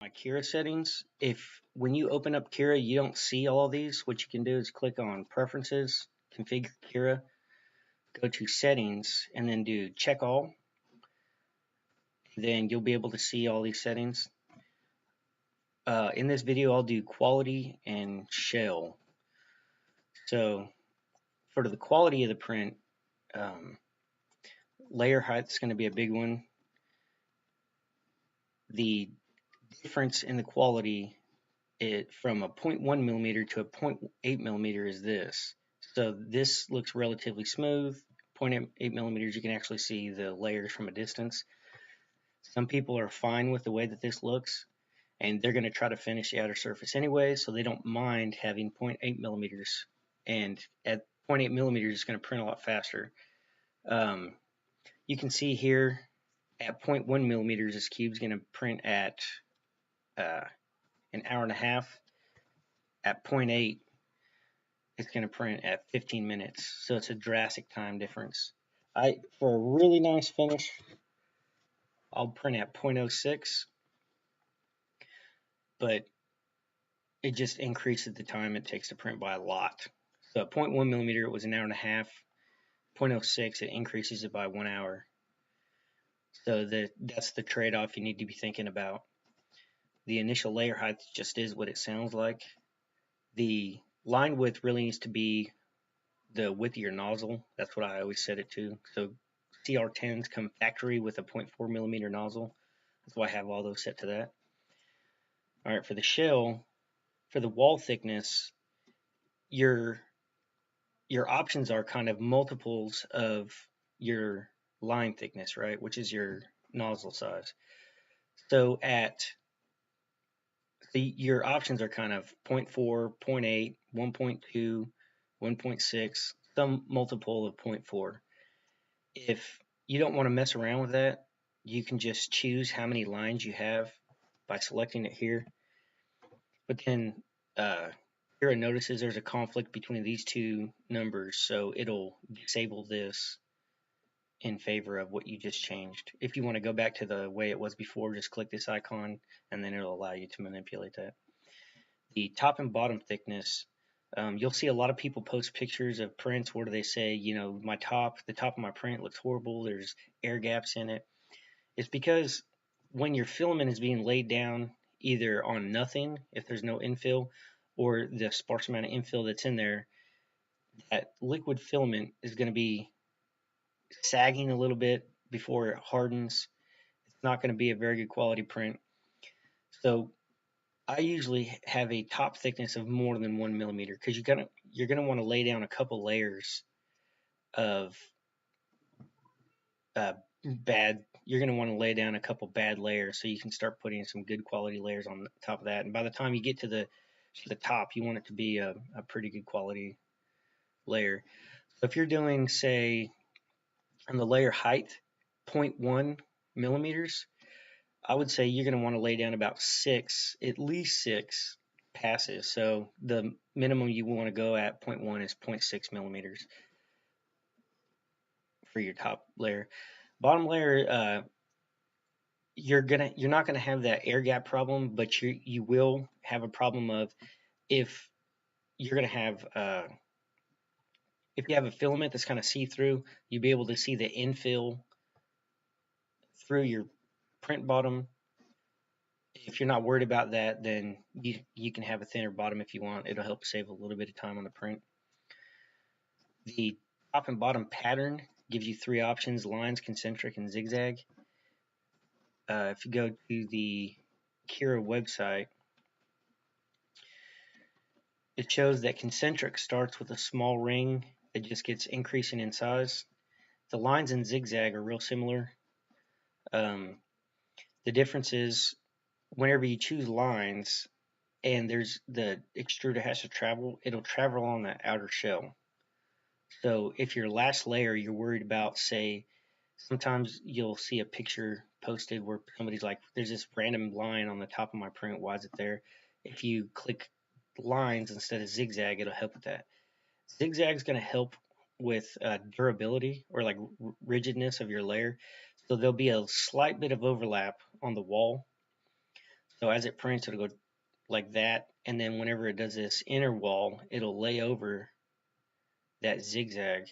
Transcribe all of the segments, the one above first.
my Cura settings. If when you open up Cura, you don't see all of these, what you can do is click on Preferences, Configure Cura, go to Settings, and then do Check All. Then you'll be able to see all these settings. In this video, I'll do quality and shell. So for the quality of the print, layer height is going to be a big one. The difference in the quality from a 0.1 millimeter to a 0.8 millimeter is this. So this looks relatively smooth. 0.8 millimeters, you can actually see the layers from a distance. Some people are fine with the way that this looks, and they're going to try to finish the outer surface anyway, so they don't mind having 0.8 millimeters. And at 0.8 millimeters, it's going to print a lot faster. You can see here at 0.1 millimeters, this cube's going to print at an hour and a half. At 0.8, it's going to print at 15 minutes. So it's a drastic time difference. For a really nice finish, I'll print at 0.06, but it just increases the time it takes to print by a lot. So at 0.1 millimeter, it was an hour and a half. 0.06, it increases it by 1 hour. So that's the trade-off you need to be thinking about. The initial layer height just is what it sounds like. The line width really needs to be the width of your nozzle. That's what I always set it to. So CR10s come factory with a 0.4 millimeter nozzle. That's why I have all those set to that. All right, for the shell, for the wall thickness, your options are kind of multiples of your line thickness, right? Which is your nozzle size. So your options are kind of 0.4, 0.8, 1.2, 1.6, some multiple of 0.4. If you don't want to mess around with that, you can just choose how many lines you have by selecting it here. But then Cura notices there's a conflict between these two numbers, so it'll disable this in favor of what you just changed. If you want to go back to the way it was before, just click this icon and then it'll allow you to manipulate that. The top and bottom thickness, you'll see a lot of people post pictures of prints where they say, you know, the top of my print looks horrible, there's air gaps in it. It's because when your filament is being laid down either on nothing, if there's no infill, or the sparse amount of infill that's in there, that liquid filament is going to be sagging a little bit before it hardens. It's not going to be a very good quality print. So I usually have a top thickness of more than 1 millimeter because you're gonna want to lay down a couple layers of bad. You're gonna want to lay down a couple bad layers so you can start putting some good quality layers on top of that. And by the time you get to the top, you want it to be a pretty good quality layer. So if you're doing, say, on the layer height, 0.1 millimeters, I would say you're going to want to lay down about at least six passes. So the minimum you want to go at 0.1 is 0.6 millimeters for your top layer. Bottom layer, you're not gonna have that air gap problem, but you will have a problem of if you're gonna have if you have a filament that's kind of see-through, you'll be able to see the infill through your print bottom. If you're not worried about that, then you can have a thinner bottom if you want. It'll help save a little bit of time on the print. The top and bottom pattern gives you three options: lines, concentric, and zigzag. If you go to the Cura website, it shows that concentric starts with a small ring that just gets increasing in size. The lines and zigzag are real similar. The difference is whenever you choose lines and there's the extruder has to travel, it'll travel on the outer shell. So if your last layer you're worried about, say, sometimes you'll see a picture posted where somebody's like, there's this random line on the top of my print, why is it there? If you click lines instead of zigzag, it'll help with that. Zigzag is going to help with durability or like rigidness of your layer. So there'll be a slight bit of overlap on the wall. So as it prints, it'll go like that, and then whenever it does this inner wall, it'll lay over that zigzag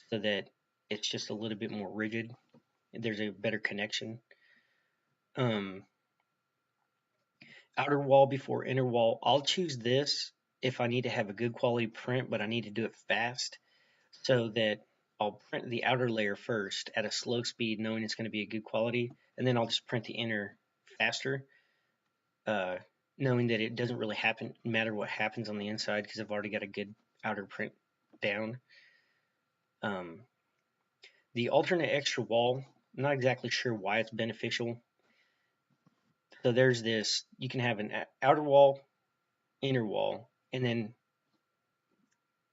so that it's just a little bit more rigid. There's a better connection. Um, Outer wall before inner wall. I'll choose this if I need to have a good quality print, but I need to do it fast, so that I'll print the outer layer first at a slow speed, knowing it's going to be a good quality, and then I'll just print the inner faster, uh, knowing that it doesn't really matter what happens on the inside because I've already got a good outer print down. Um, the alternate extra wall, I'm not exactly sure why it's beneficial. So there's this, you can have an outer wall, inner wall, and then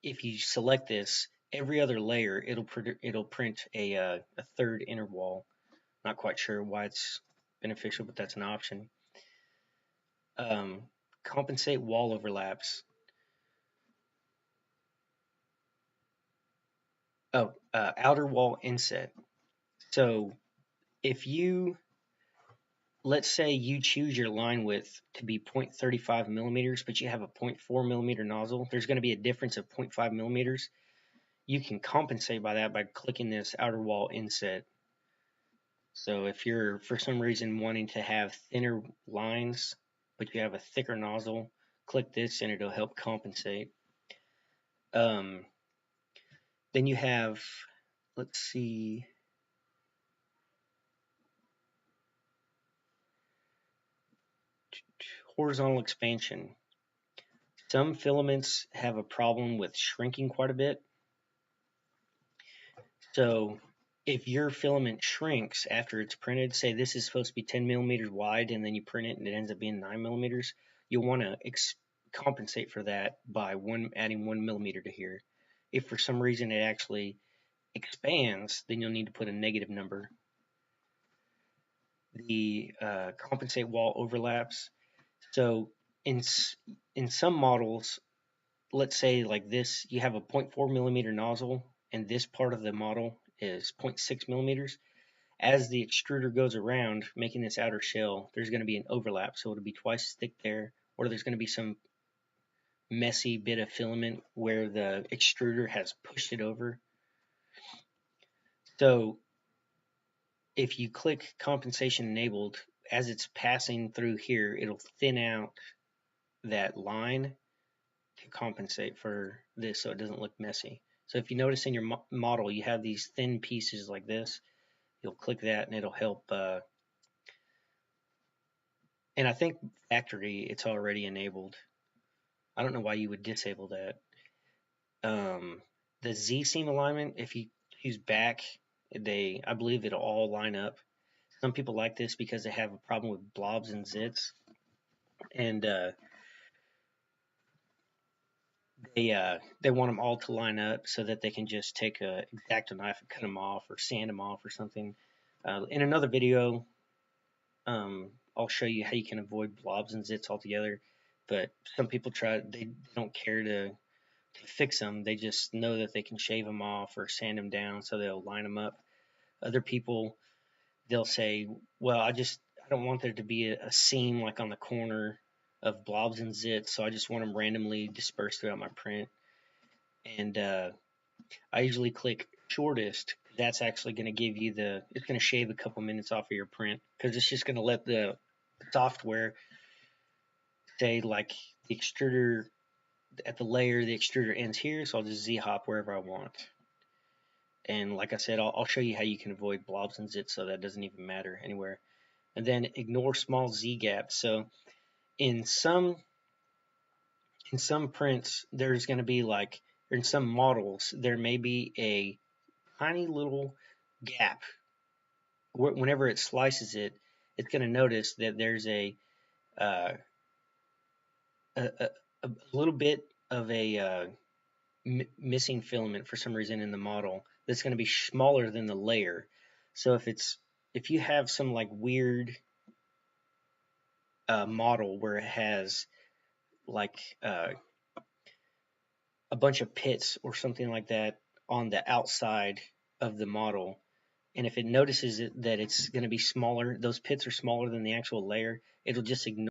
if you select this, every other layer it'll print a third inner wall. Not quite sure why it's beneficial, but that's an option. Um, Compensate wall overlaps. Oh, outer wall inset. So if you, let's say you choose your line width to be 0.35 millimeters, but you have a 0.4 millimeter nozzle, there's going to be a difference of 0.5 millimeters. You can compensate by that by clicking this outer wall inset. So if you're for some reason wanting to have thinner lines, but you have a thicker nozzle, click this and it'll help compensate. Um, then you have, let's see, horizontal expansion. Some filaments have a problem with shrinking quite a bit. So if your filament shrinks after it's printed, say this is supposed to be 10 millimeters wide and then you print it and it ends up being 9 millimeters, you'll want to compensate for that by adding 1 millimeter to here. If for some reason it actually expands, then you'll need to put a negative number. The compensate wall overlaps. So in some models, let's say like this, you have a 0.4 millimeter nozzle and this part of the model is 0.6 millimeters. As the extruder goes around making this outer shell, there's going to be an overlap. So it'll be twice as thick there, or there's going to be some messy bit of filament where the extruder has pushed it over. So if you click compensation enabled, as it's passing through here, it'll thin out that line to compensate for this so it doesn't look messy. So if you notice in your model, you have these thin pieces like this, you'll click that and it'll help. And I think factory, it's already enabled. I don't know why you would disable that. The Z seam alignment, if you use back, I believe it'll all line up. Some people like this because they have a problem with blobs and zits, and they want them all to line up so that they can just take a X-Acto knife and cut them off or sand them off or something. In another video, I'll show you how you can avoid blobs and zits altogether. But some people they don't care to fix them. They just know that they can shave them off or sand them down, so they'll line them up. Other people, they'll say, well, I don't want there to be a seam like on the corner of blobs and zits, so I just want them randomly dispersed throughout my print. And I usually click shortest. That's actually going to give you it's going to shave a couple minutes off of your print because it's just going to let the software say like the extruder at the layer, the extruder ends here, so I'll just Z-hop wherever I want. And like I said, I'll show you how you can avoid blobs and zits so that doesn't even matter anywhere. And then ignore small Z gaps. So in some prints, there's going to be like, or in some models, there may be a tiny little gap. Whenever it slices it, it's going to notice that there's uh, a little bit of a missing filament for some reason in the model that's going to be smaller than the layer. So if you have some like weird model where it has like a bunch of pits or something like that on the outside of the model, And if it notices that it's going to be smaller, those pits are smaller than the actual layer, it'll just ignore